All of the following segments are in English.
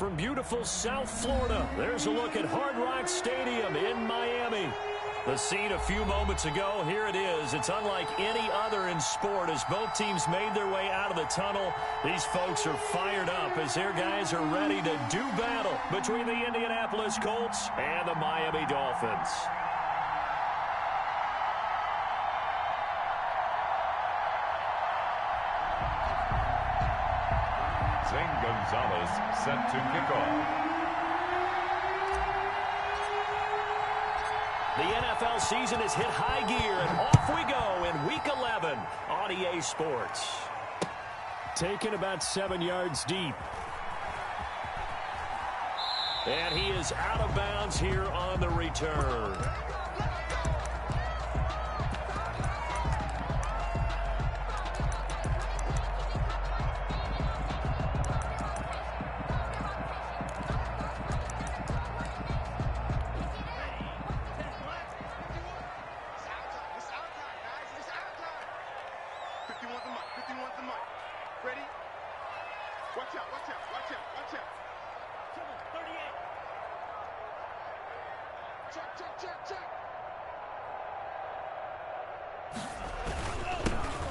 from beautiful South Florida. There's a look at Hard Rock Stadium in Miami. The scene a few moments ago, here it is. It's unlike any other in sport as both teams made their way out of the tunnel. These folks are fired up as their guys are ready to do battle between the Indianapolis Colts and the Miami Dolphins. Zane Gonzalez set to kick off. The NFL season has hit high gear, and off we go in Week 11 on EA Sports. Taken about 7 yards deep. And he is out of bounds here on the return.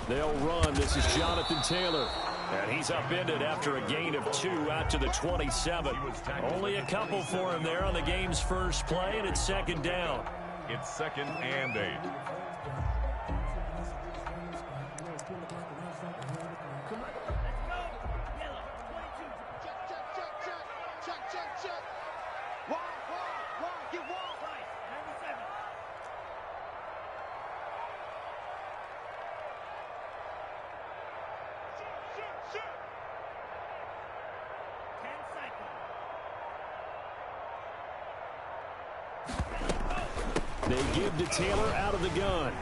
They'll run. This is Jonathan Taylor. And he's upended after a gain of 2 out to the 27. Only a couple for him there on the game's first play, and it's second down. It's 2nd and 8. They give to Taylor out of the gun.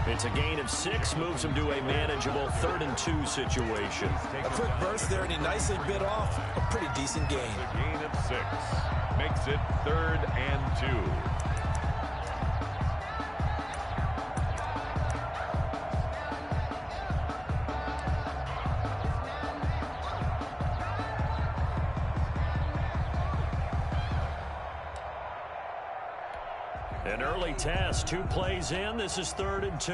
It's a gain of 6, moves him to a manageable 3rd and 2 situation. A quick burst there, and he nicely bit off a pretty decent gain. A gain of 6 makes it 3rd and 2. An early test, 2 plays in. This is 3rd and 2.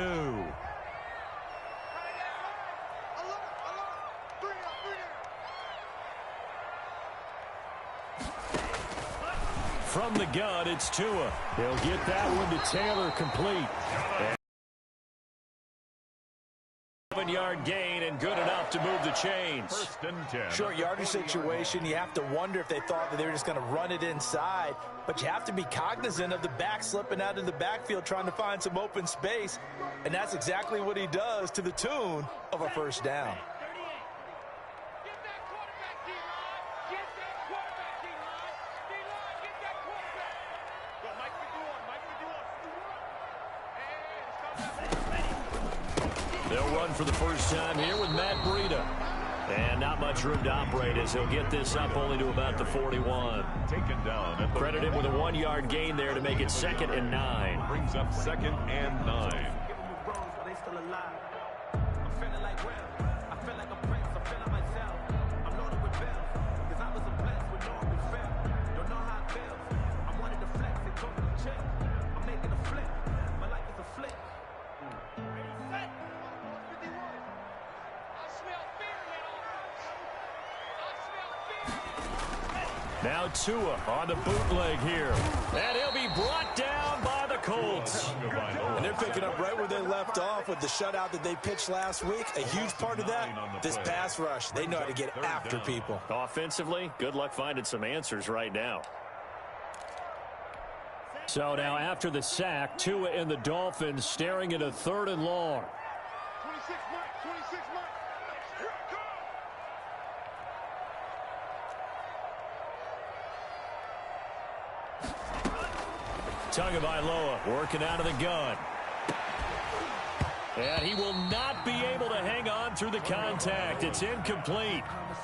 From the gun, it's Tua. He'll get that one to Taylor complete. 7-yard gain and good enough to move the chains. 1st and 10. Short yardage situation. You have to wonder if they thought that they were just going to run it inside. But you have to be cognizant of the back slipping out of the backfield trying to find some open space. And that's exactly what he does to the tune of a 1st down. They'll run for the first time here with Matt Breida. And not much room to operate as he'll get this up only to about the 41. Taken down. Credit him with a 1-yard gain there to make it 2nd and 9. Brings up 2nd and 9. Now Tua on the bootleg here. And he'll be brought down by the Colts. And they're picking up right where they left off with the shutout that they pitched last week. A huge part of that, this pass rush. They know how to get after people. Offensively, good luck finding some answers right now. So now after the sack, Tua and the Dolphins staring at a 3rd and long. 26 Mike, 26 Mike. Here it comes. Tagovailoa working out of the gun. And he will not be able to hang on through the contact. It's incomplete.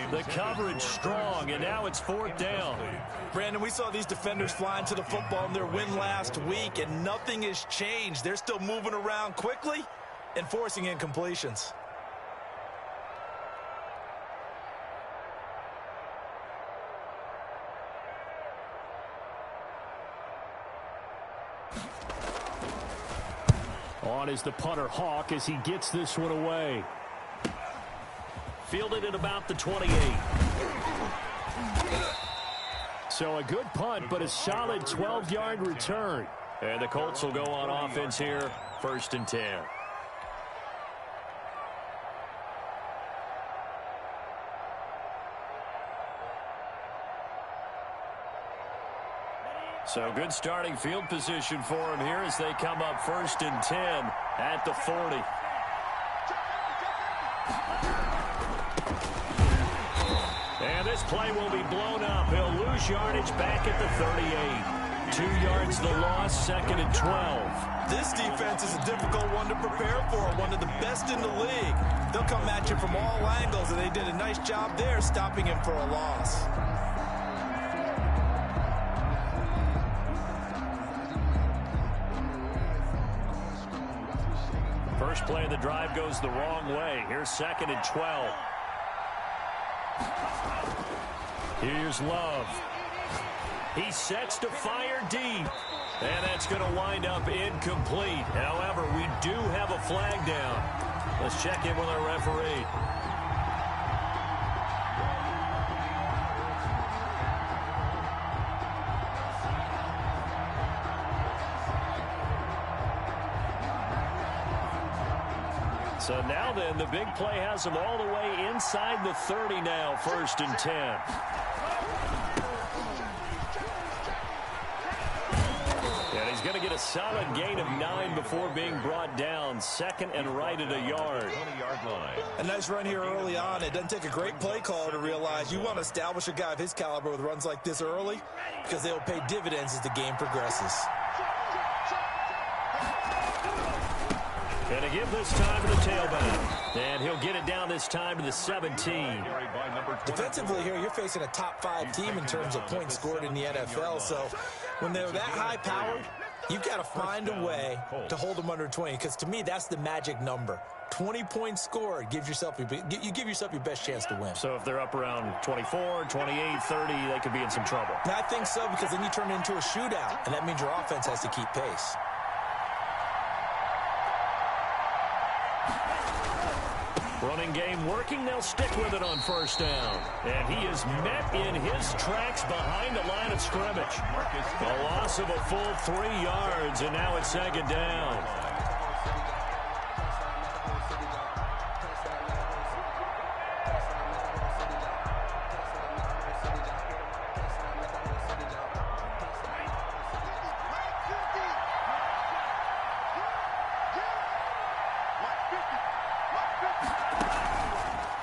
The coverage strong, and now it's 4th down. Brandon, we saw these defenders flying to the football in their win last week, and nothing has changed. They're still moving around quickly and forcing incompletions. On is the punter Hawk as he gets this one away. Fielded at about the 28. So a good punt, but a solid 12-yard return. And the Colts will go on offense here, 1st and 10. So good starting field position for him here as they come up 1st and 10 at the 40. And this play will be blown up. He'll lose yardage back at the 38. 2 yards the loss, 2nd and 12. This defense is a difficult one to prepare for, one of the best in the league. They'll come at you from all angles, and they did a nice job there stopping him for a loss. First play of the drive goes the wrong way. Here's 2nd and 12. Here's Love. He sets to fire deep. And that's going to wind up incomplete. However, we do have a flag down. Let's check in with our referee. So now then, the big play has him all the way inside the 30 now, 1st and 10. And he's going to get a solid gain of 9 before being brought down. 2nd and right at a yard. 20-yard line. A nice run here early on. It doesn't take a great play caller to realize you want to establish a guy of his caliber with runs like this early because they'll pay dividends as the game progresses. And to give this time to the tailback. And he'll get it down this time to the 17. Defensively here, you're facing a top 5 team in terms of points scored in the NFL. So when they're that high powered, you've got to find a way to hold them under 20. Because to me, that's the magic number. 20 points scored. You give yourself your best chance to win. So if they're up around 24, 28, 30, they could be in some trouble. And I think so, because then you turn it into a shootout. And that means your offense has to keep pace. Running game working. They'll stick with it on 1st down. And he is met in his tracks behind the line of scrimmage. A loss of a full 3 yards, and now it's 2nd down.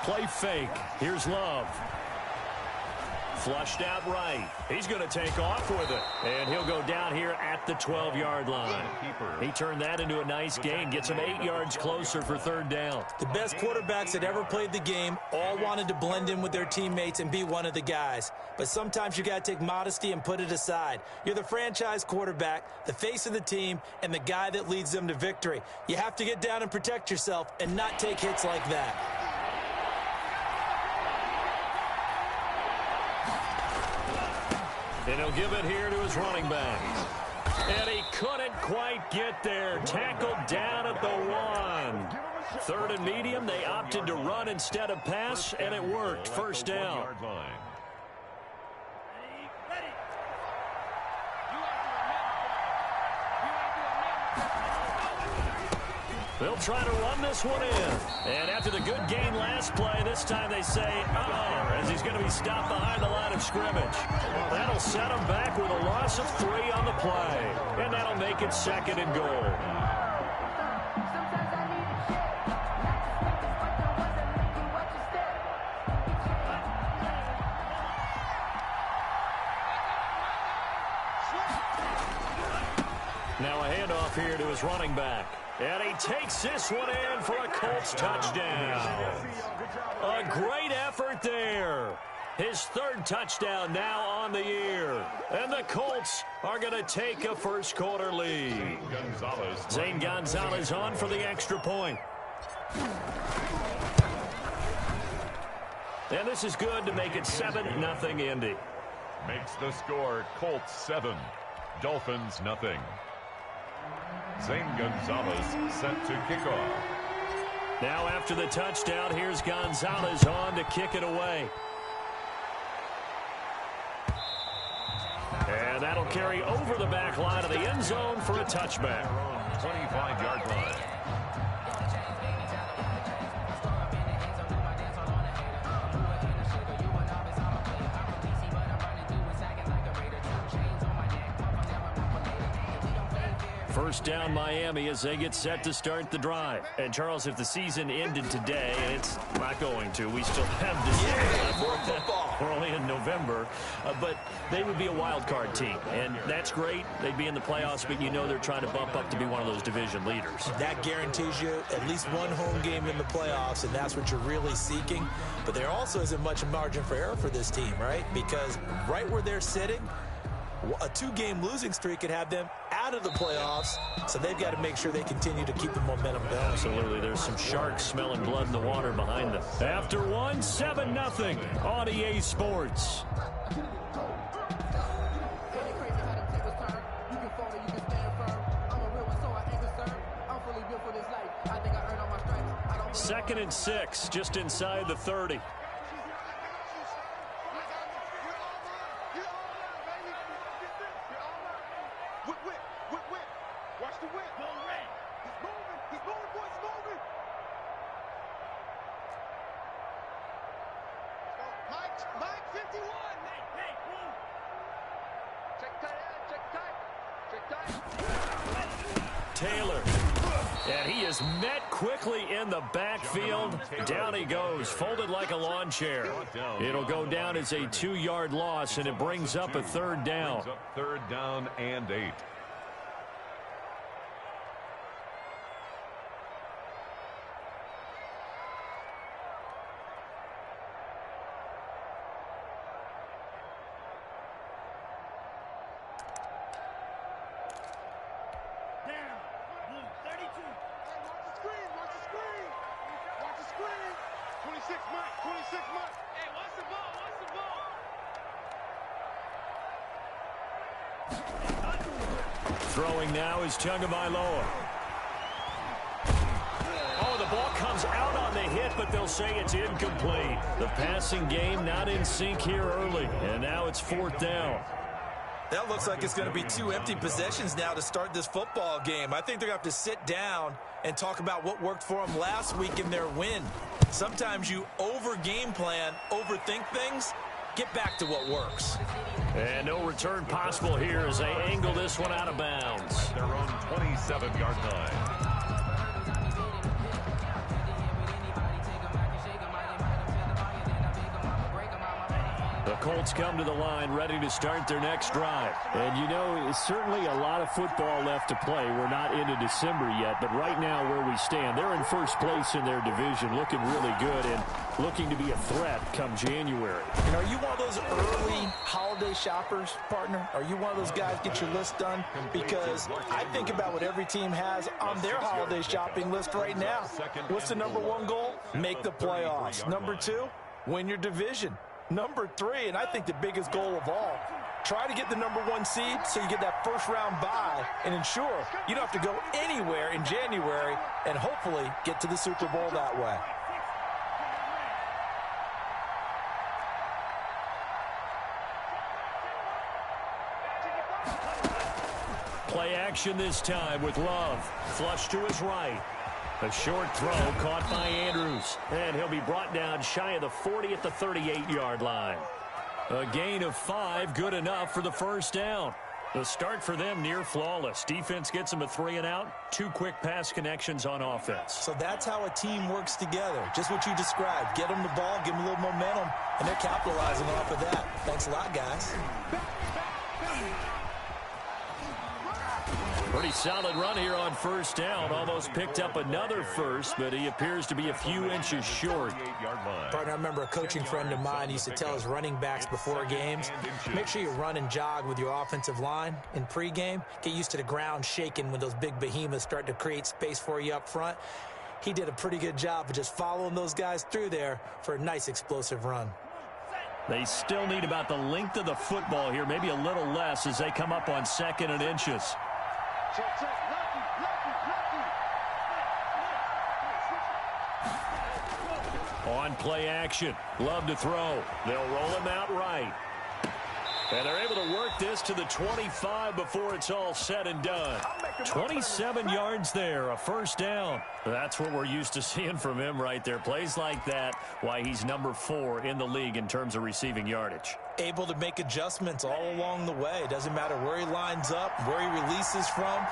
Play fake. Here's Love. Flushed out right. He's going to take off with it. And he'll go down here at the 12-yard line. He turned that into a nice gain. Gets him 8 yards closer for 3rd down. The best quarterbacks that ever played the game all wanted to blend in with their teammates and be one of the guys. But sometimes you got to take modesty and put it aside. You're the franchise quarterback, the face of the team, and the guy that leads them to victory. You have to get down and protect yourself and not take hits like that. And he'll give it here to his running back. And he couldn't quite get there. Tackled down at the 1. 3rd and medium. They opted to run instead of pass, and it worked. 1st down. They'll try to run this one in. And after the good gain last play, this time they say, uh-oh, as he's going to be stopped behind the line of scrimmage. That'll set him back with a loss of 3 on the play. And that'll make it 2nd and goal. Now a handoff here to his running back. And he takes this one in for a Colts touchdown. A great effort there. His 3rd touchdown now on the year. And the Colts are going to take a first-quarter lead. Zane Gonzalez on for the extra point. And this is good to make it 7-0 Indy. Makes the score Colts 7, Dolphins 0. Zane Gonzalez set to kick off. Now after the touchdown, here's Gonzalez on to kick it away. And that'll carry over the back line of the end zone for a touchback. 25-yard line. First down Miami as they get set to start the drive. And Charles, if the season ended today, and it's not going to, we still have December. We're only in November, but they would be a wild card team, and that's great. They'd be in the playoffs, but you know they're trying to bump up to be one of those division leaders. That guarantees you at least one home game in the playoffs, and that's what you're really seeking. But there also isn't much margin for error for this team, right? Because right where they're sitting, a two-game losing streak could have them out of the playoffs, so they've got to make sure they continue to keep the momentum going. Absolutely. There's some sharks smelling blood in the water behind them. After one, 7-0 on EA Sports. Second and 6, just inside the 30. Taylor, and he is met quickly in the backfield. Down he goes, folded like a lawn chair. It'll go down as a 2-yard loss, and it brings up a third down. Third down and 8. Throwing now is Tagovailoa. Oh, the ball comes out on the hit, but they'll say it's incomplete. The passing game not in sync here early, and now it's fourth down. That looks like it's going to be 2 empty possessions now to start this football game. I think they're going to have to sit down and talk about what worked for them last week in their win. Sometimes you over-game plan, overthink things. Get back to what works. And no return possible here as they angle this one out of bounds. Their own 27-yard line. The Colts come to the line ready to start their next drive. And you know, it's certainly a lot of football left to play. We're not into December yet, but right now where we stand, they're in first place in their division, looking really good and looking to be a threat come January. And are you one of those early holiday shoppers, partner? Are you one of those guys get your list done? Because I think about what every team has on their holiday shopping list right now. What's the number 1 goal? Make the playoffs. Number 2, win your division. Number 3, and I think the biggest goal of all, try to get the number 1 seed so you get that first-round bye and ensure you don't have to go anywhere in January and hopefully get to the Super Bowl that way. Play action this time with Love. Flush to his right. A short throw caught by Andrews. And he'll be brought down shy of the 40 at the 38-yard line. A gain of 5, good enough for the first down. The start for them near flawless. Defense gets them a 3 and out. 2 quick pass connections on offense. So that's how a team works together. Just what you described. Get them the ball, give them a little momentum, and they're capitalizing off of that. Thanks a lot, guys. Pretty solid run here on first down. Almost picked up another first, but he appears to be a few inches short. Partner, I remember a coaching friend of mine used to tell his running backs before games, make sure you run and jog with your offensive line in pregame. Get used to the ground shaking when those big behemoths start to create space for you up front. He did a pretty good job of just following those guys through there for a nice explosive run. They still need about the length of the football here, maybe a little less as they come up on 2nd and inches. Check, check, lucky, lucky. On play action. Love to throw. They'll roll him out right. And they're able to work this to the 25 before it's all said and done. 27 yards there, a first down. That's what we're used to seeing from him right there. Plays like that, why he's number 4 in the league in terms of receiving yardage. Able to make adjustments all along the way. Doesn't matter where he lines up, where he releases from.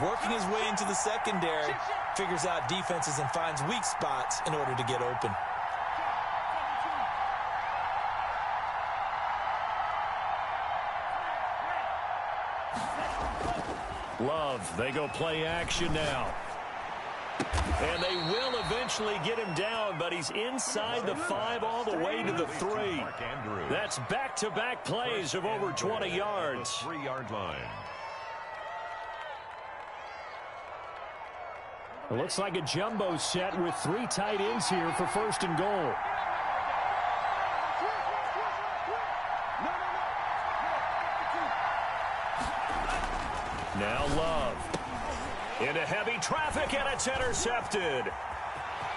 Working his way into the secondary, figures out defenses and finds weak spots in order to get open. Love, they go play action now. And they will eventually get him down, but he's inside the 5 all the way to the 3. That's back-to-back plays of over 20 yards. 3-yard line. It looks like a jumbo set with 3 tight ends here for first and goal. Now Love. Into heavy traffic, and it's intercepted.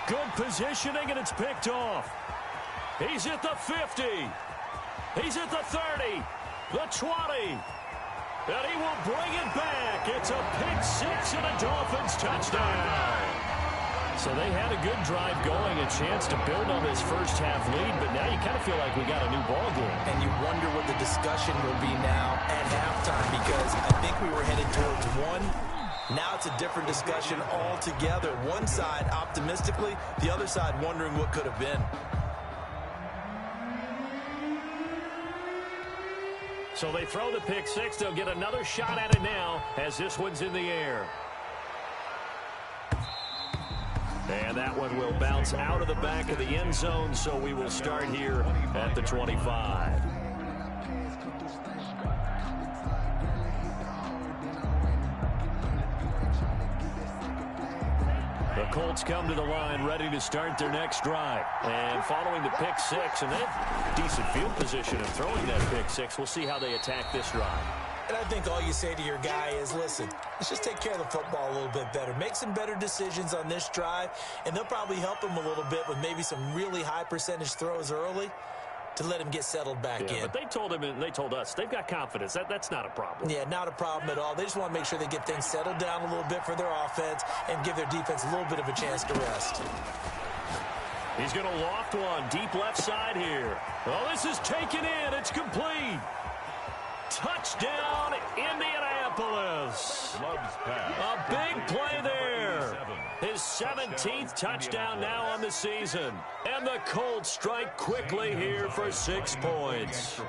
Good positioning, and it's picked off. He's at the 50. He's at the 30. The 20. And he will bring it back. It's a pick 6 and a Dolphins touchdown. So they had a good drive going, a chance to build on this first half lead, but now you kind of feel like we got a new ball game. And you wonder what the discussion will be now at halftime, because I think we were headed towards one. Now it's a different discussion altogether. One side optimistically, the other side wondering what could have been. So they throw the pick 6. They'll get another shot at it now as this one's in the air. And that one will bounce out of the back of the end zone, so we will start here at the 25. The Colts come to the line ready to start their next drive. And following the pick 6, and they have decent field position in throwing that pick 6. We'll see how they attack this drive. And I think all you say to your guy is, listen, let's just take care of the football a little bit better. Make some better decisions on this drive, and they'll probably help him a little bit with maybe some really high percentage throws early to let him get settled back in. But they told him and they told us they've got confidence. That's not a problem. Yeah, not a problem at all. They just want to make sure they get things settled down a little bit for their offense and give their defense a little bit of a chance to rest. He's going to loft one deep left side here. Well, this is taken in. It's complete. Touchdown, Indianapolis. A big play there. His 17th touchdown now on the season. And the Colts strike quickly here for 6 points.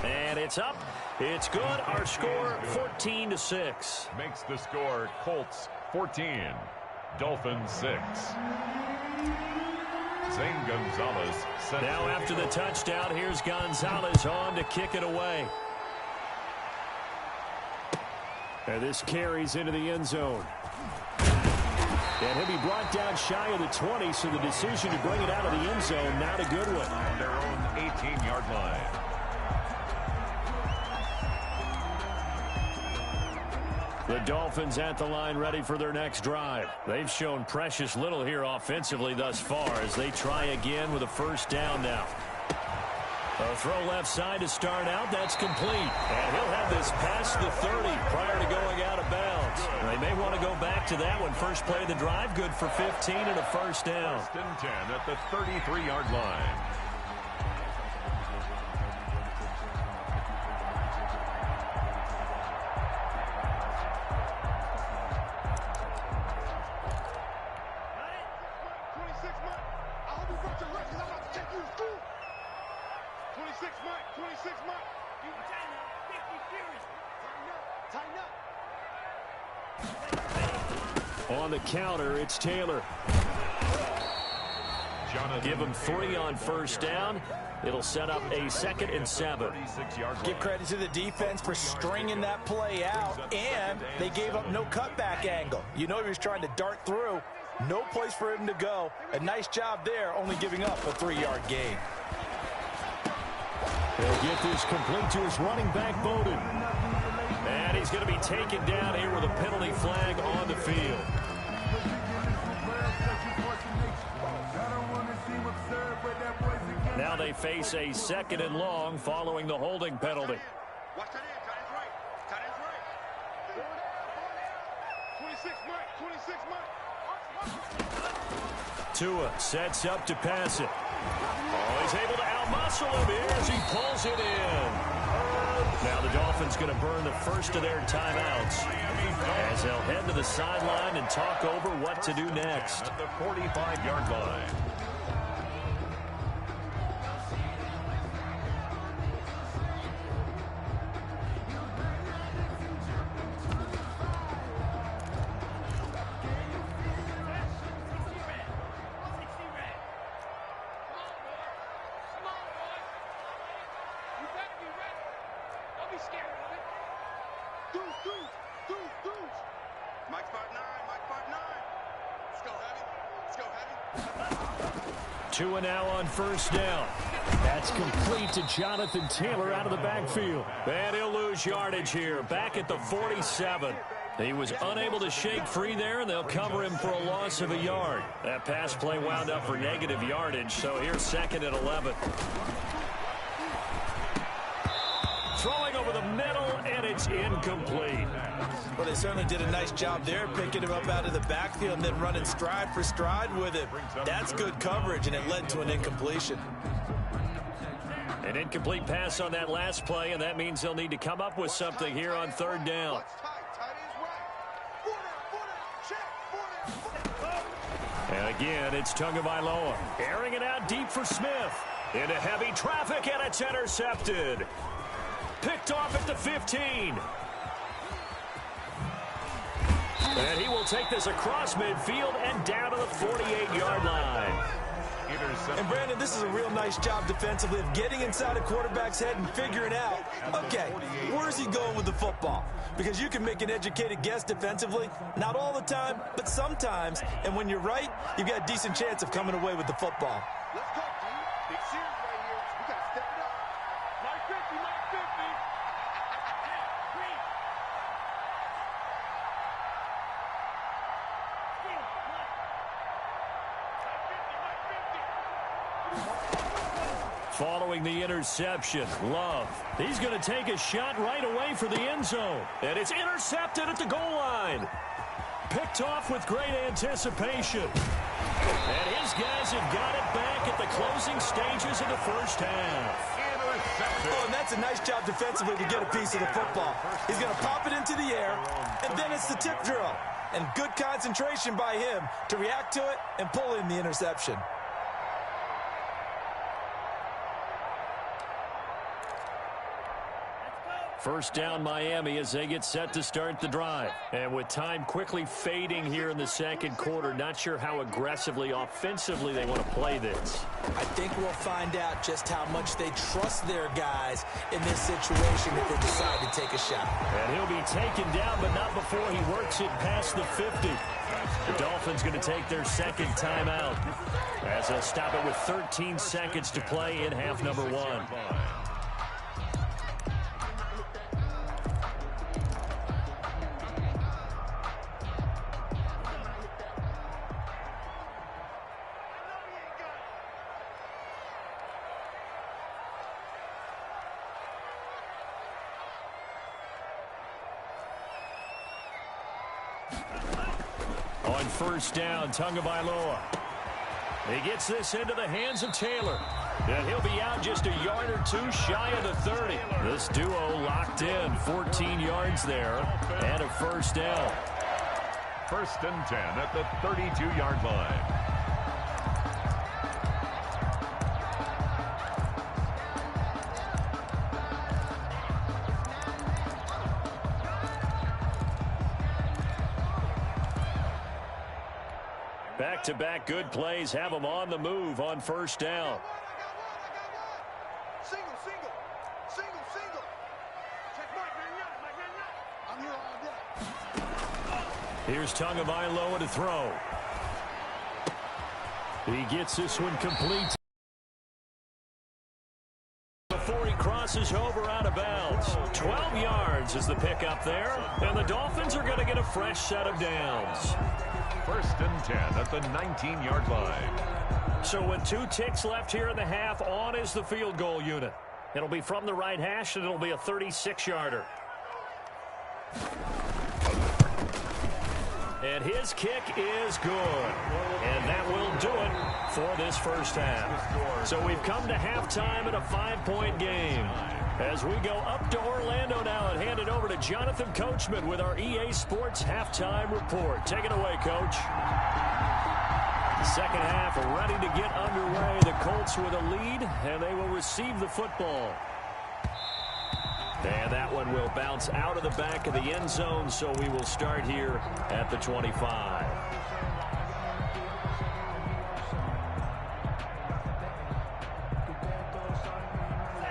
And it's up. It's good. Our score, 14-6. Makes the score Colts 14, Dolphins 6. Zane Gonzalez. Now after the touchdown, here's Gonzalez on to kick it away. And this carries into the end zone. And he'll be brought down shy of the 20, so the decision to bring it out of the end zone, not a good one. On their own 18-yard line. The Dolphins at the line ready for their next drive. They've shown precious little here offensively thus far as they try again with a first down now. A throw left side to start out. That's complete. And he'll have this past the 30 prior to going out of bounds. They may want to go back to that one. First play of the drive, good for 15 and a first down. First and 10 at the 33-yard line. On the counter, it's Taylor. Give him 3 on first down. It'll set up a 2nd and 7. Give credit to the defense for stringing that play out, and they gave up no cutback angle. You know he was trying to dart through. No place for him to go. A nice job there, only giving up a 3-yard gain. He'll get this complete to his running back, Bowden. And he's going to be taken down here with a penalty flag on the field. they face a 2nd and long following the holding penalty. Watch that in. Tight end's right. 26 Mike. Tua sets up to pass it. Oh, he's able to outmuscle him here as he pulls it in. Now the Dolphins going to burn the first of their timeouts as they'll head to the sideline and talk over what to do next. At the 45-yard line. Mike 5'9". Let's go heavy. Tua now on first down. That's complete to Jonathan Taylor out of the backfield. And he'll lose yardage here, back at the 47. He was unable to shake free there, and they'll cover him for a loss of a yard. That pass play wound up for negative yardage, so here's 2nd and 11. Throwing over the middle, and it's incomplete. Well, they certainly did a nice job there, picking him up out of the backfield and then running stride for stride with it. That's good coverage, and it led to an incompletion. An incomplete pass on that last play, and that means they'll need to come up with something here on 3rd down. And again, it's Tagovailoa airing it out deep for Smith. Into heavy traffic, and it's intercepted. Picked off at the 15. And he will take this across midfield and down to the 48-yard line. And, Brandon, this is a real nice job defensively of getting inside a quarterback's head and figuring out, okay, where's he going with the football? Because you can make an educated guess defensively, not all the time, but sometimes. And when you're right, you've got a decent chance of coming away with the football. Let's go, G. Big series right here. We got to step it up. Mike 50, Mike 50. Following the interception, Love. He's going to take a shot right away for the end zone. And it's intercepted at the goal line. Picked off with great anticipation. And his guys have got it back at the closing stages of the first half. Oh, and that's a nice job defensively to get a piece of the football. He's going to pop it into the air, and then it's the tip drill. And good concentration by him to react to it and pull in the interception. First down Miami as they get set to start the drive. And with time quickly fading here in the second quarter, not sure how aggressively, offensively they want to play this. I think we'll find out just how much they trust their guys in this situation if they decide to take a shot. And he'll be taken down, but not before he works it past the 50. The Dolphins going to take their second timeout as they'll stop it with 13 seconds to play in half number 1. On first down, Tagovailoa. He gets this into the hands of Taylor. And he'll be out just a yard or two shy of the 30. This duo locked in, 14 yards there, and a first down. 1st and 10 at the 32-yard line. Back-to-back good plays have them on the move on first down. Single. Check Mike, man. I'm here all day. Here's Tagovailoa to throw. He gets this one complete before he crosses over out of bounds. 12 yards is the pickup there, and the Dolphins are going to get a fresh set of downs. First and 10 at the 19-yard line. So with 2 ticks left here in the half, on is the field goal unit. It'll be from the right hash, and it'll be a 36-yarder. And his kick is good. And that will do it for this first half. So we've come to halftime in a 5-point game. As we go up to Orlando now and hand it over to Jonathan Coachman with our EA Sports Halftime Report. Take it away, Coach. Second half ready to get underway. The Colts with a lead, and they will receive the football. And that one will bounce out of the back of the end zone, so we will start here at the 25.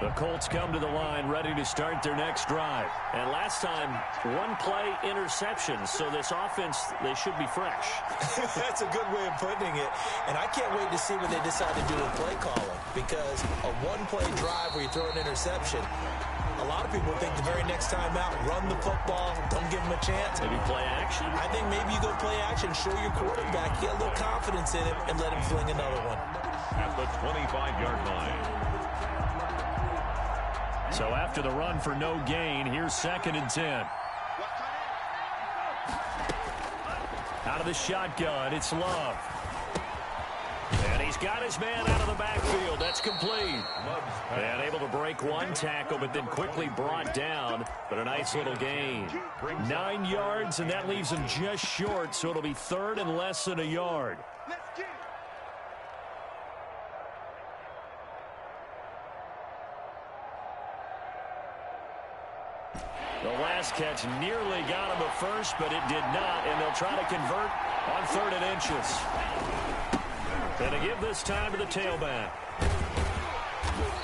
The Colts come to the line ready to start their next drive. And last time, 1-play interception, so this offense, they should be fresh. That's a good way of putting it. And I can't wait to see what they decide to do with play calling, because a 1-play drive where you throw an interception, a lot of people think the very next time out, run the football, don't give them a chance. Maybe play action? I think maybe you go play action, show your quarterback, get a little confidence in him, and let him fling another one. At the 25-yard line. So after the run for no gain, here's 2nd and 10. Out of the shotgun, it's Love. And he's got his man out of the backfield. That's complete. And able to break one tackle, but then quickly brought down. But a nice little gain. 9 yards, and that leaves him just short, so it'll be 3rd and less than a yard. The last catch nearly got him a first, but it did not, and they'll try to convert on 3rd and inches. And to give this time to the tailback.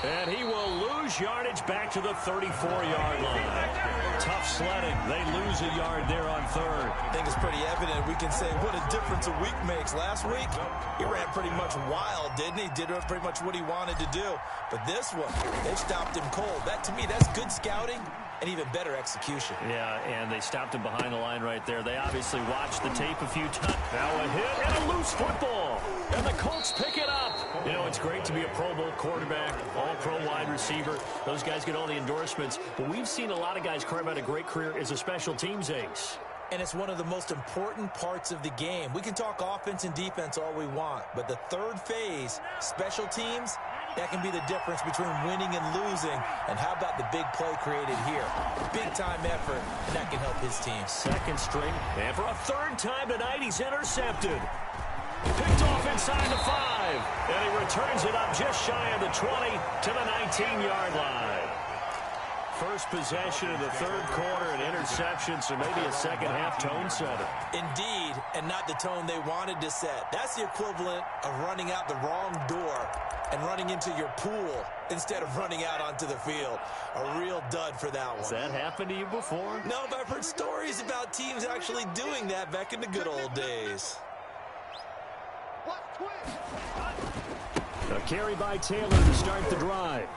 And he will lose yardage back to the 34-yard line. Tough sledding. They lose a yard there on 3rd. I think it's pretty evident. We can say what a difference a week makes. Last week, he ran pretty much wild, didn't he? Did pretty much what he wanted to do. But this one, they stopped him cold. That, to me, that's good scouting and even better execution. Yeah, and they stopped him behind the line right there. They obviously watched the tape a few times. Now a hit and a loose football. And the Colts pick it up. You know, it's great to be a Pro Bowl quarterback, all-pro wide receiver. Those guys get all the endorsements. But we've seen a lot of guys carve out a great career as a special teams ace. And it's one of the most important parts of the game. We can talk offense and defense all we want, but the third phase, special teams, that can be the difference between winning and losing. And how about the big play created here? Big-time effort, and that can help his team. Second string, and for a 3rd time tonight, he's intercepted. Picked off inside the 5, and he returns it up just shy of the 20 to the 19-yard line. First possession of the 3rd quarter, an interception, so maybe a second-half tone setter. Indeed, and not the tone they wanted to set. That's the equivalent of running out the wrong door and running into your pool instead of running out onto the field. A real dud for that one. Has that happened to you before? No, but I've heard stories about teams actually doing that back in the good old days. A carry by Taylor to start the drive.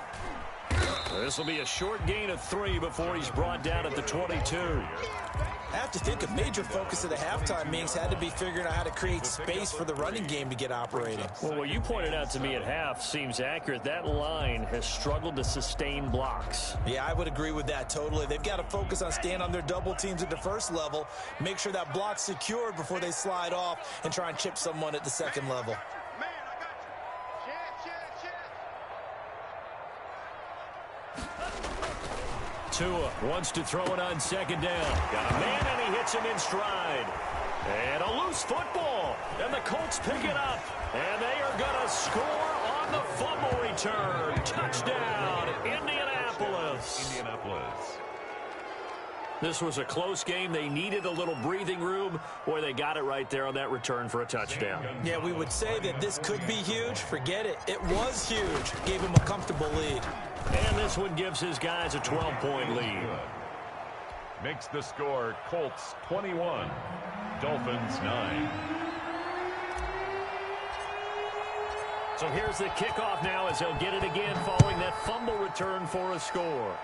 This will be a short gain of 3 before he's brought down at the 22. I have to think a major focus of the halftime meetings had to be figuring out how to create space for the running game to get operating. Well, what you pointed out to me at half seems accurate. That line has struggled to sustain blocks. Yeah, I would agree with that totally. They've got to focus on staying on their double teams at the first level, make sure that block's secured before they slide off and try and chip someone at the second level. Tua wants to throw it on 2nd down. Got a man, and he hits him in stride. And a loose football. And the Colts pick it up. And they are going to score on the fumble return. Touchdown, Indianapolis. This was a close game. They needed a little breathing room. Boy, they got it right there on that return for a touchdown. Yeah, we would say that this could be huge. Forget it. It was huge. Gave him a comfortable lead. And this one gives his guys a 12-point lead. Makes the score Colts 21, Dolphins 9. So here's the kickoff now as they'll get it again following that fumble return for a score.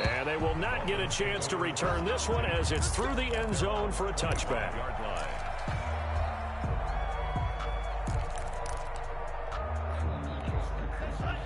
And they will not get a chance to return this one as it's through the end zone for a touchback.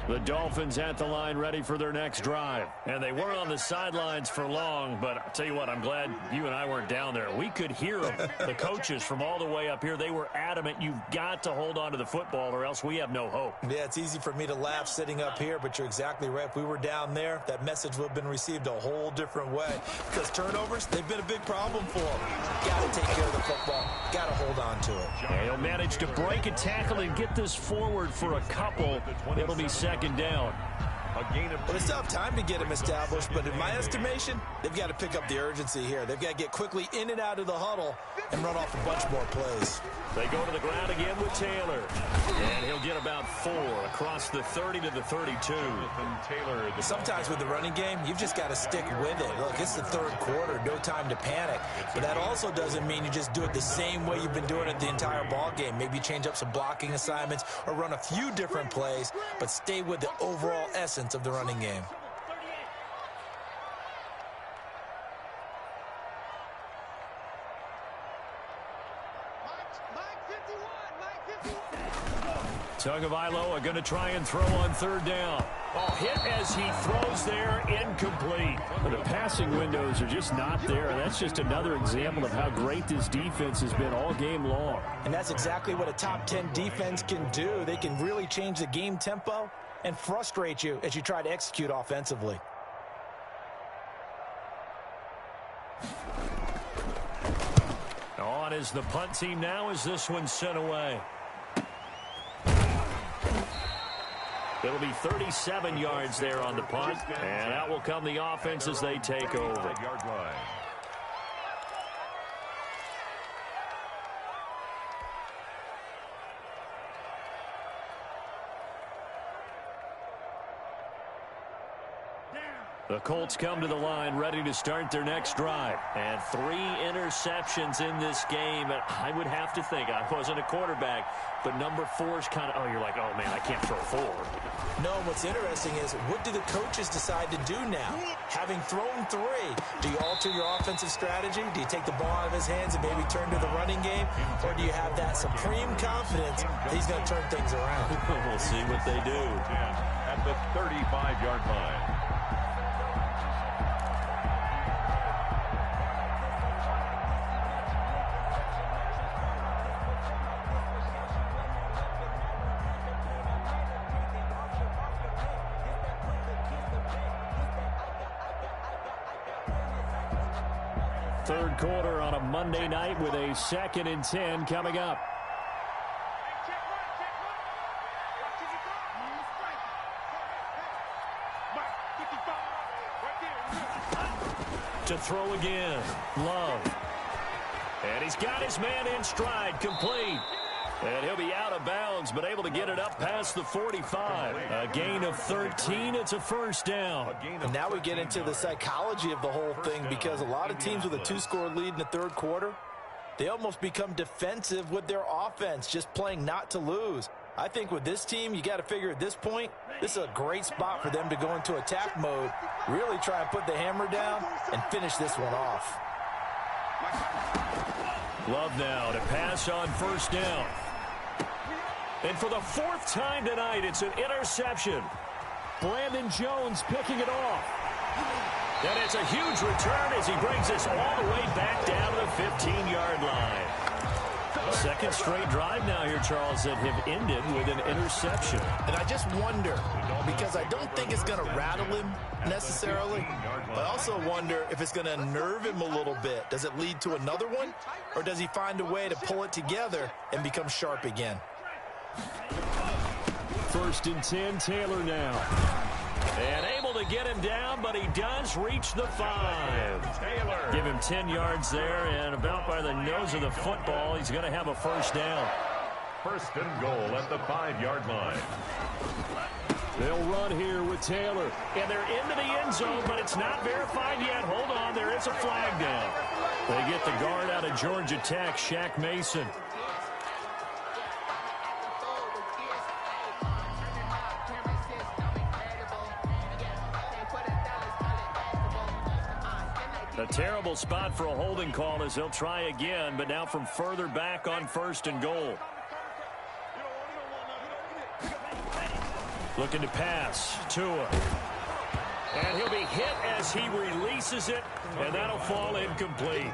The Dolphins at the line ready for their next drive. And they weren't on the sidelines for long, but I'll tell you what, I'm glad you and I weren't down there. We could hear them, the coaches from all the way up here. They were adamant, you've got to hold on to the football or else we have no hope. Yeah, it's easy for me to laugh sitting up here, but you're exactly right. If we were down there, that message would have been received a whole different way. Because turnovers, they've been a big problem for them. Got to take care of the football. Got to hold on to it. Yeah, he'll manage to break a tackle and get this forward for a couple. It'll be second down. Well, they still have time to get him established, but in my estimation, they've got to pick up the urgency here. They've got to get quickly in and out of the huddle and run off a bunch more plays. They go to the ground again with Taylor. And he'll get about 4 across the 30 to the 32. Sometimes with the running game, you've just got to stick with it. Look, it's the third quarter, no time to panic. But that also doesn't mean you just do it the same way you've been doing it the entire ball game. Maybe change up some blocking assignments or run a few different plays, but stay with the overall essence of the running game. Tagovailoa are going to try and throw on third down. Oh, hit as he throws there, incomplete. But the passing windows are just not there. That's just another example of how great this defense has been all game long. And that's exactly what a top 10 defense can do. They can really change the game tempo and frustrate you as you try to execute offensively. On is the punt team now as this one's sent away. It'll be 37 yards there on the punt, and out will come the offense as they take over. The Colts come to the line ready to start their next drive. And 3 interceptions in this game. I would have to think, I wasn't a quarterback, but number 4 is kind of, oh, you're like, oh, man, I can't throw 4. No, what's interesting is, what do the coaches decide to do now? Having thrown 3, do you alter your offensive strategy? Do you take the ball out of his hands and maybe turn to the running game? Or do you have that supreme confidence that he's going to turn things around? We'll see what they do. At the 35-yard line. Third quarter on a Monday night with a 2nd and 10 coming up. To throw again, Love. And he's got his man in stride, complete. And he'll be out of bounds, but able to get it up past the 45. A gain of 13. It's a first down. And now we get into the psychology of the whole thing, because a lot of teams with a 2-score lead in the third quarter, they almost become defensive with their offense, just playing not to lose. I think with this team, you got to figure at this point, this is a great spot for them to go into attack mode, really try and put the hammer down and finish this one off. Love now to pass on first down. And for the 4th time tonight, it's an interception. Brandon Jones picking it off. And it's a huge return as he brings us all the way back down to the 15-yard line. Second straight drive now here, Charles, that have ended with an interception. And I just wonder, because I don't think it's going to rattle him necessarily, but I also wonder if it's going to unnerve him a little bit. Does it lead to another one, or does he find a way to pull it together and become sharp again? 1st and 10, Taylor now. And able to get him down, but he does reach the 5. Taylor. Give him 10 yards there, and about by the nose of the football, he's going to have a first down. 1st and goal at the 5-yard line. They'll run here with Taylor. And they're into the end zone, but it's not verified yet. Hold on, there is a flag down. They get the guard out of Georgia Tech, Shaq Mason. A terrible spot for a holding call as they'll try again, but now from further back on 1st and goal. Looking to pass. Tua. And he'll be hit as he releases it, and that'll fall incomplete.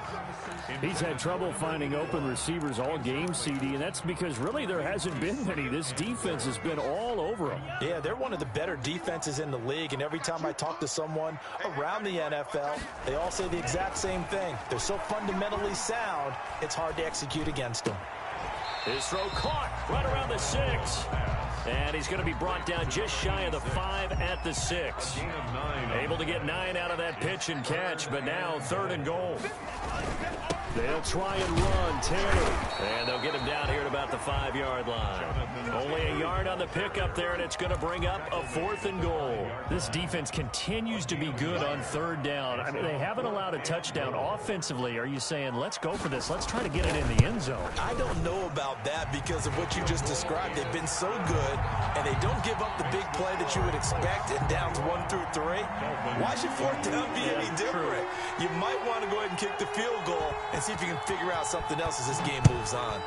He's had trouble finding open receivers all game, CD, and that's because really there hasn't been many. This defense has been all over them. Yeah, they're one of the better defenses in the league, and every time I talk to someone around the NFL, they all say the exact same thing. They're so fundamentally sound, it's hard to execute against them. His throw caught right around the 6. And he's going to be brought down just shy of the 5 at the 6. Able to get 9 out of that pitch and catch, but now 3rd and goal. They'll try and run. Taylor. And they'll get him down here at about the 5-yard line. Only a yard on the pickup there, and it's going to bring up a 4th and goal. This defense continues to be good on 3rd down. I mean, they haven't allowed a touchdown offensively. Are you saying, let's go for this? Let's try to get it in the end zone. I don't know about that because of what you just described. They've been so good, and they don't give up the big play that you would expect in downs 1 through 3. Why should 4th down be any different? You might want to go ahead and kick the field goal and see if you can figure out something else as this game moves on.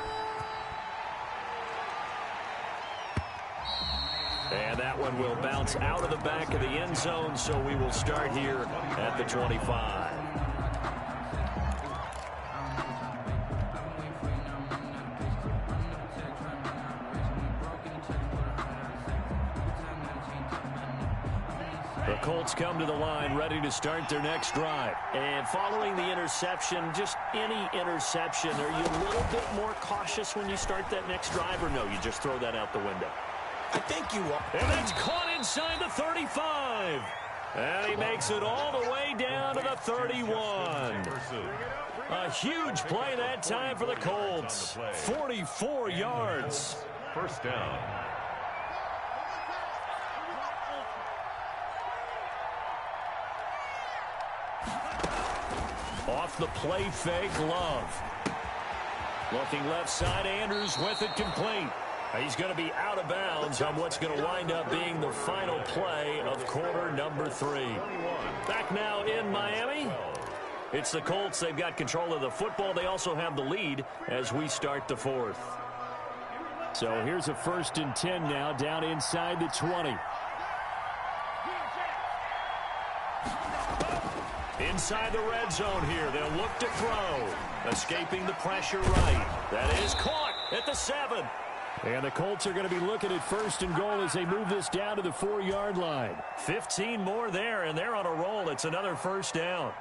And that one will bounce out of the back of the end zone, so we will start here at the 25. The Colts come to the line ready to start their next drive. And following the interception, just any interception, are you a little bit more cautious when you start that next drive, or no, you just throw that out the window? I think you are. And that's caught inside the 35. And he makes it all the way down to the 31. A huge play that time for the Colts. 44 yards. 1st down. Off the play fake, Love. Looking left side, Andrews with it complete. He's going to be out of bounds on what's going to wind up being the final play of quarter number 3. Back now in Miami. It's the Colts. They've got control of the football. They also have the lead as we start the 4th. So here's a 1st and 10 now down inside the 20. Inside the red zone here. They'll look to throw. Escaping the pressure right. That is caught at the 7. And the Colts are going to be looking at 1st and goal as they move this down to the 4-yard line. 15 more there, and they're on a roll. It's another 1st down.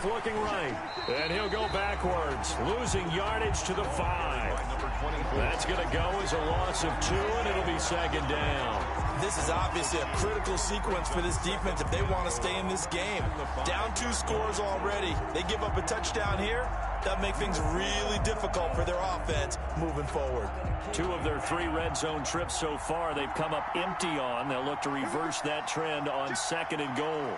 Looking right, and he'll go backwards, losing yardage to the 5. That's going to go as a loss of 2, and it'll be 2nd down. This is obviously a critical sequence for this defense if they want to stay in this game. Down 2 scores already. They give up a touchdown here. That make things really difficult for their offense moving forward. 2 of their 3 red zone trips so far, they've come up empty on. They'll look to reverse that trend on 2nd and goal.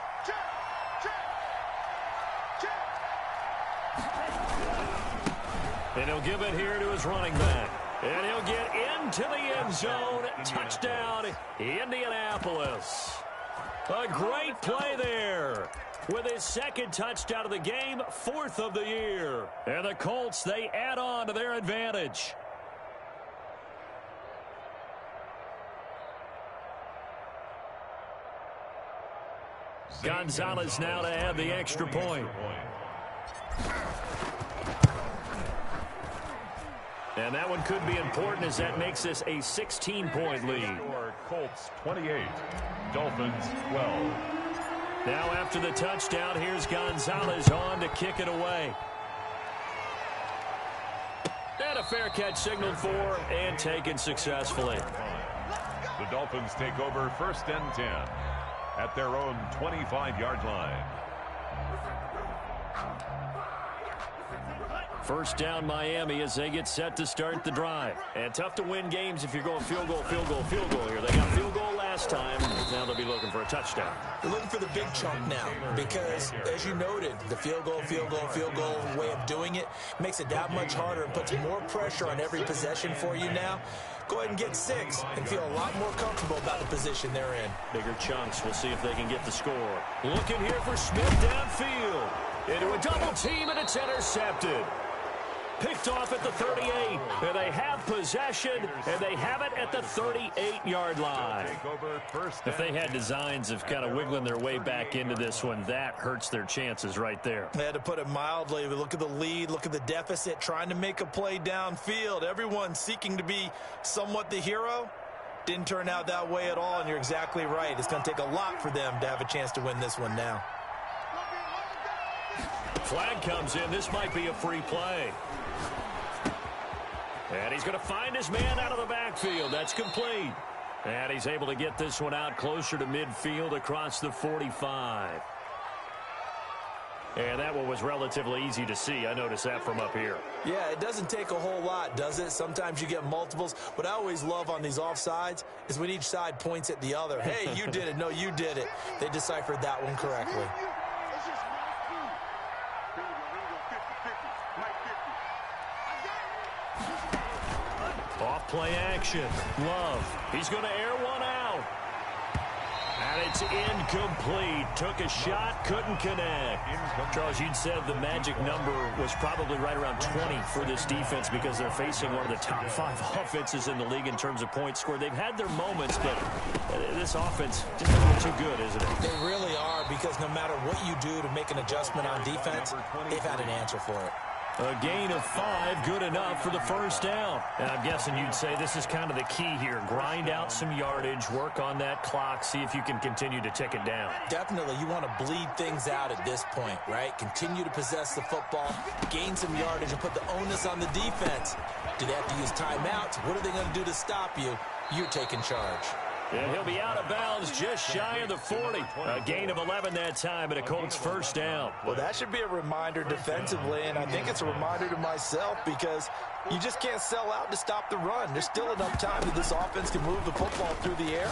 And he'll give it here to his running back. And he'll get into the end zone. Touchdown, Indianapolis. A great play there. With his 2nd touchdown of the game, 4th of the year. And the Colts, they add on to their advantage. Gonzalez now to add the extra point. And that one could be important as that makes this a 16-point lead. Colts 28, Dolphins 12. Now after the touchdown, here's Gonzalez on to kick it away. And a fair catch signaled for and taken successfully. The Dolphins take over 1st and 10 at their own 25-yard line. First down Miami as they get set to start the drive. And tough to win games if you're going field goal, field goal, field goal here. They got field goal last time. Now they'll be looking for a touchdown. They're looking for the big chunk now because, as you noted, the field goal way of doing it makes it that much harder and puts more pressure on every possession for you now. Go ahead and get 6 and feel a lot more comfortable about the position they're in. Bigger chunks. We'll see if they can get the score. Looking here for Smith downfield. Into a double team, and it's intercepted. Picked off at the 38, and they have possession, and they have it at the 38-yard line. If they had designs of kind of wiggling their way back into this one, that hurts their chances right there. They had to put it mildly. Look at the lead, look at the deficit, trying to make a play downfield. Everyone seeking to be somewhat the hero. Didn't turn out that way at all, and you're exactly right. It's going to take a lot for them to have a chance to win this one now. Flag comes in. This might be a free play. And he's going to find his man out of the backfield. That's complete. And he's able to get this one out closer to midfield across the 45. And that one was relatively easy to see. I noticed that from up here. Yeah, it doesn't take a whole lot, does it? Sometimes you get multiples. What I always love on these offsides is when each side points at the other. Hey, you did it. No, you did it. They deciphered that one correctly. Off play action. Love. He's going to air one out. And it's incomplete. Took a shot, couldn't connect. Charles, you'd said the magic number was probably right around 20 for this defense because they're facing one of the top 5 offenses in the league in terms of points scored. They've had their moments, but this offense just a little too good, isn't it? They really are, because no matter what you do to make an adjustment on defense, they've had an answer for it. A gain of 5, good enough for the first down. And I'm guessing you'd say this is kind of the key here. Grind out some yardage, work on that clock, see if you can continue to tick it down. Definitely, you want to bleed things out at this point, right? Continue to possess the football, gain some yardage, and put the onus on the defense. Do they have to use timeouts? What are they going to do to stop you? You're taking charge. And he'll be out of bounds just shy of the 40. A gain of 11 that time, and a Colts first down. Well, that should be a reminder defensively, and I think it's a reminder to myself because you just can't sell out to stop the run. There's still enough time that this offense can move the football through the air,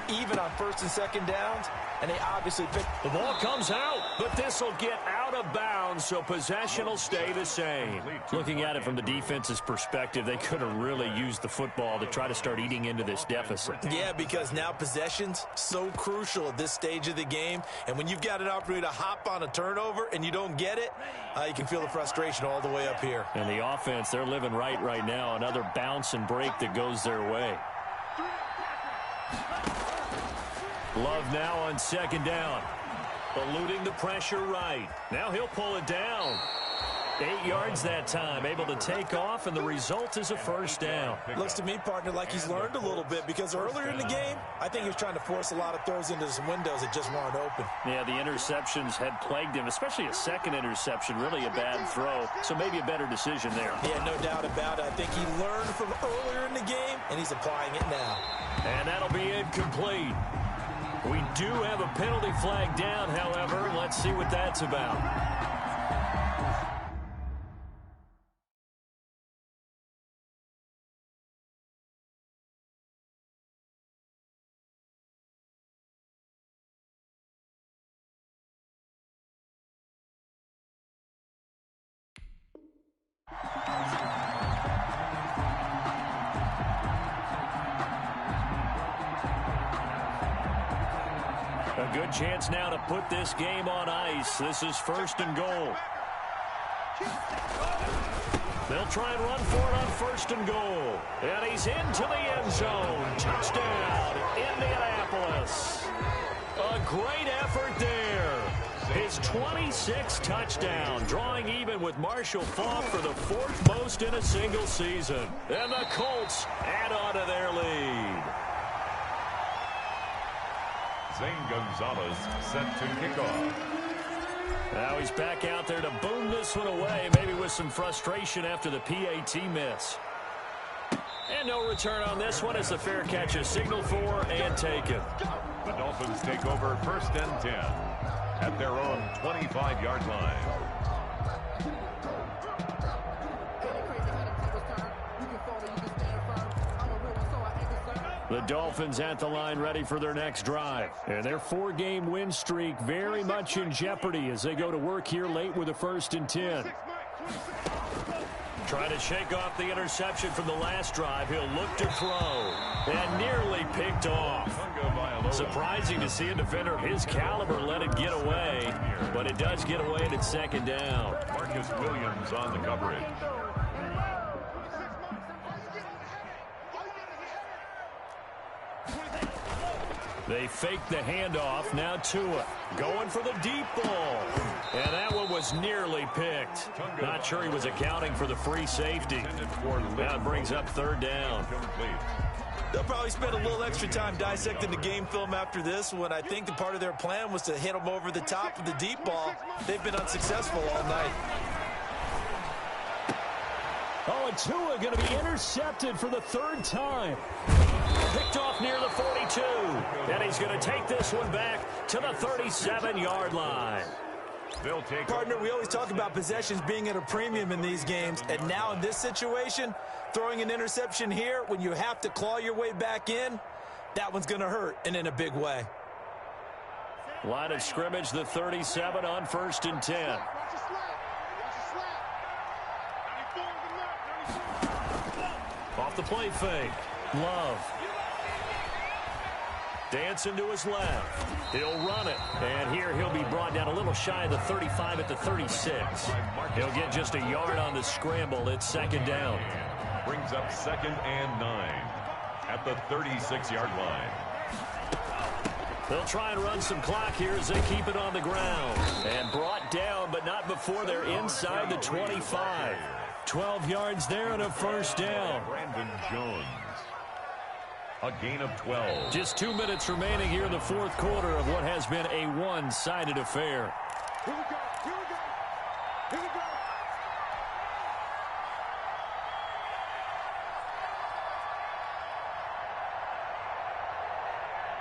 even on first and second downs, and they obviously pick. The ball comes out, but this will get out of bounds, so possession will stay the same. Looking at it from the defense's perspective, they could have really used the football to try to start eating into this deficit. Yeah, because now possession's so crucial at this stage of the game, and when you've got an opportunity to hop on a turnover and you don't get it, you can feel the frustration all the way up here. And the offense, they're living right now. Another bounce and break that goes their way. Love now on second down. Eluding the pressure right. Now he'll pull it down. 8 yards that time. Able to take off, and the result is a first down. Looks to me, partner, like he's learned a little bit because earlier in the game, I think he was trying to force a lot of throws into some windows that just weren't open. Yeah, the interceptions had plagued him, especially a second interception. Really a bad throw, so maybe a better decision there. Yeah, no doubt about it. I think he learned from earlier in the game, and he's applying it now. And that'll be incomplete. We do have a penalty flag down, however. Let's see what that's about. A good chance now to put this game on ice. This is first and goal. They'll try and run for it on first and goal. And he's into the end zone. Touchdown, Indianapolis. A great effort there. His 26th touchdown, drawing even with Marshall Faulk for the 4th most in a single season. And the Colts add on to their lead. Zane Gonzalez set to kick off. Now he's back out there to boom this one away, maybe with some frustration after the PAT miss. And no return on this one as the fair catch is signaled for and taken. The Dolphins take over first and 10 at their own 25-yard line. The Dolphins at the line ready for their next drive. And their 4-game win streak very much in jeopardy as they go to work here late with a 1st and 10. Trying to shake off the interception from the last drive. He'll look to throw. And nearly picked off. Surprising to see a defender of his caliber let it get away. But it does get away and it's 2nd down. Marcus Williams on the coverage. They fake the handoff. Now Tua going for the deep ball. And that one was nearly picked. Not sure he was accounting for the free safety. That brings up 3rd down. They'll probably spend a little extra time dissecting the game film after this one. I think the part of their plan was to hit them over the top of the deep ball. They've been unsuccessful all night. Oh, and Tua going to be intercepted for the 3rd time. Picked off near the 42. And he's going to take this one back to the 37-yard line. They'll take Partner, we always talk about possessions being at a premium in these games. And now in this situation, throwing an interception here when you have to claw your way back in, that one's going to hurt, and in a big way. Line of scrimmage, the 37 on 1st and 10. Off the play fake. Love. Dancing to his left. He'll run it. And here he'll be brought down a little shy of the 35 at the 36. He'll get just a yard on the scramble. It's 2nd down. Brings up 2nd and 9 at the 36-yard line. They'll try and run some clock here as they keep it on the ground. And brought down, but not before they're inside the 25. 12 yards there and a 1st down. Brandon Jones. A gain of 12. Just 2 minutes remaining here in the 4th quarter of what has been a one-sided affair. Here we go. Here we go. Here we go.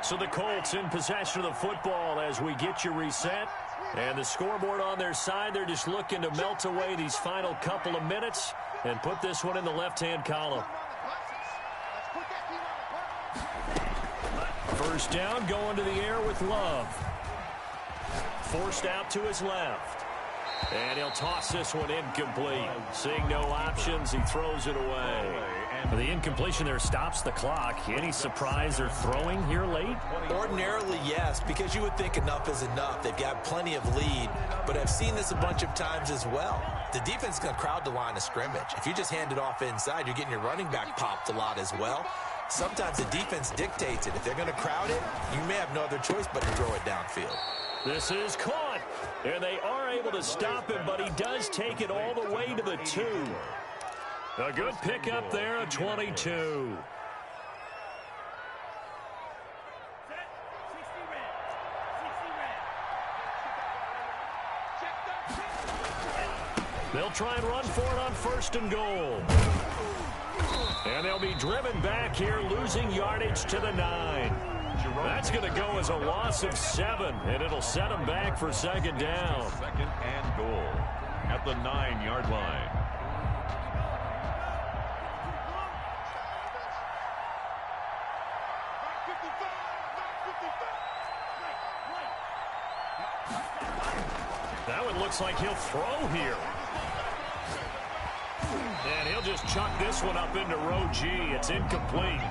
So the Colts in possession of the football as we get you reset. And the scoreboard on their side, they're just looking to melt away these final couple of minutes and put this one in the left-hand column. 1st down, going to the air with Love. Forced out to his left. And he'll toss this one incomplete. Seeing no options, he throws it away. The incompletion there stops the clock. Any surprise they're throwing here late? Ordinarily, yes, because you would think enough is enough. They've got plenty of lead, but I've seen this a bunch of times as well. The defense is going to crowd the line of scrimmage. If you just hand it off inside, you're getting your running back popped a lot as well. Sometimes the defense dictates it. If they're going to crowd it, you may have no other choice but to throw it downfield. This is caught, and they are able to stop him, but he does take it all the way to the 2. A good pickup there at 22. They'll try and run for it on 1st and goal. And they'll be driven back here, losing yardage to the 9. That's going to go as a loss of 7, and it'll set them back for 2nd down. 2nd and goal at the 9-yard line. That one looks like he'll throw here. And he'll just chuck this one up into row G. It's incomplete.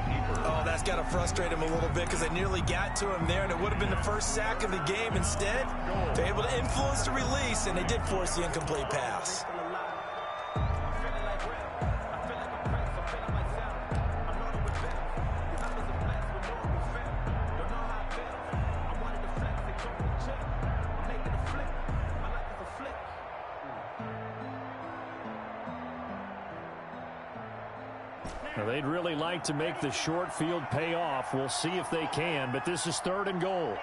Oh, that's got to frustrate him a little bit because they nearly got to him there, and it would have been the first sack of the game. Instead, they're able to influence the release, and they did force the incomplete pass. Now, they'd really like to make the short field pay off. We'll see if they can, but this is 3rd and goal.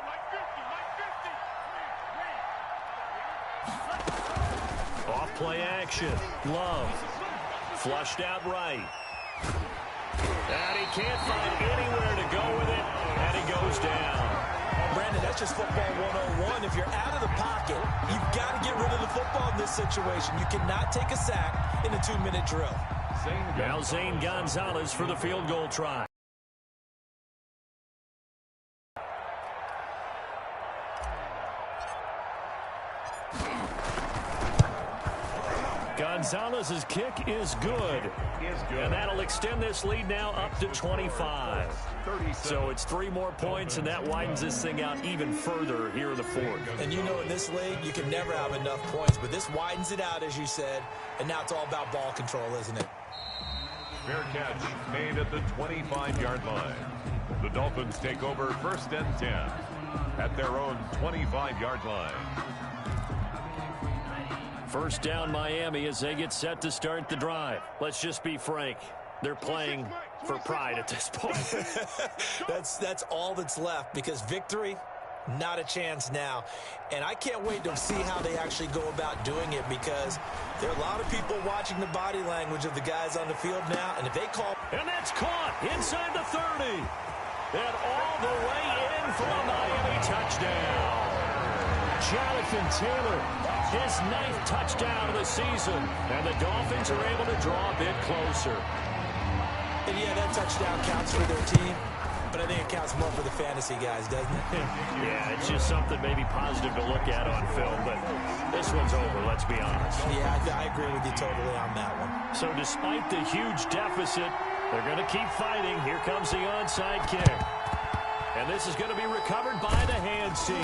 Off play action. Love. Flushed out right. And he can't find anywhere to go with it, and he goes down. Brandon, that's just football 101. If you're out of the pocket, you've got to get rid of the football in this situation. You cannot take a sack in a 2-minute drill. Now Zane Gonzalez for the field goal try. Gonzalez's kick is good. And that'll extend this lead now up to 25. So it's 3 more points, and that widens this thing out even further here in the fourth. And you know in this league, you can never have enough points, but this widens it out, as you said, and now it's all about ball control, isn't it? Fair catch made at the 25-yard line. The Dolphins take over 1st and 10 at their own 25-yard line. First down Miami as they get set to start the drive. Let's just be frank. They're playing for pride at this point. That's all that's left, because victory, not a chance now. And I can't wait to see how they actually go about doing it, because there are a lot of people watching the body language of the guys on the field now, and if they call... And that's caught inside the 30. And all the way in for a Miami touchdown. Jonathan Taylor, his 9th touchdown of the season. And the Dolphins are able to draw a bit closer. And yeah, that touchdown counts for their team, but I think it counts more for the fantasy guys, doesn't it? Yeah, it's just something maybe positive to look at on film, but this one's over, let's be honest. Yeah, I agree with you totally on that one. So despite the huge deficit, they're going to keep fighting. Here comes the onside kick. And this is going to be recovered by the hands team.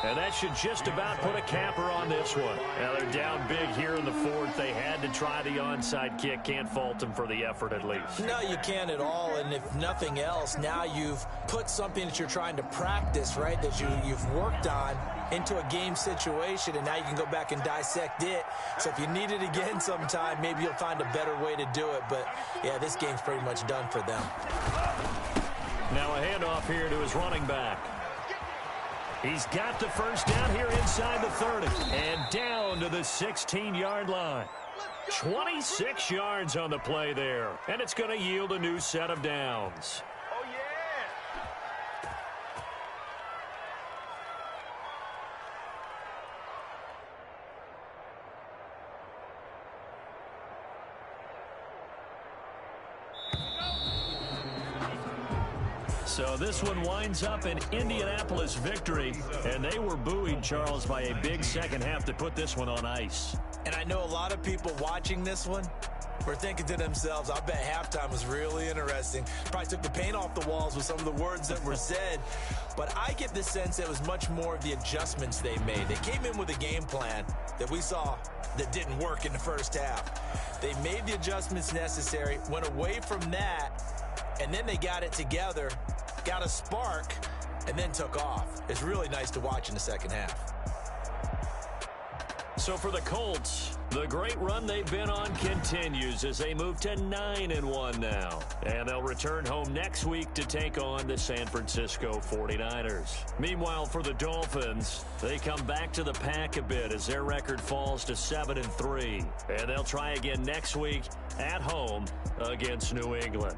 And that should just about put a capper on this one. Now they're down big here in the fourth. They had to try the onside kick. Can't fault them for the effort at least. No, you can't at all. And if nothing else, now you've put something that you're trying to practice, right, that you've worked on into a game situation, and now you can go back and dissect it. So if you need it again sometime, maybe you'll find a better way to do it. But, yeah, this game's pretty much done for them. Now a handoff here to his running back. He's got the first down here inside the 30. And down to the 16-yard line. 26 yards on the play there. And it's going to yield a new set of downs. Oh, yeah. So this one winds up an Indianapolis victory, and they were buoyed, Charles, by a big second half to put this one on ice. And I know a lot of people watching this one were thinking to themselves, I bet halftime was really interesting. Probably took the paint off the walls with some of the words that were said. But I get the sense that it was much more of the adjustments they made. They came in with a game plan that we saw that didn't work in the first half. They made the adjustments necessary, went away from that, and then they got it together, got a spark, and then took off. It's really nice to watch in the second half. So for the Colts, the great run they've been on continues as they move to 9-1 now. And they'll return home next week to take on the San Francisco 49ers. Meanwhile, for the Dolphins, they come back to the pack a bit as their record falls to 7-3. And they'll try again next week at home against New England.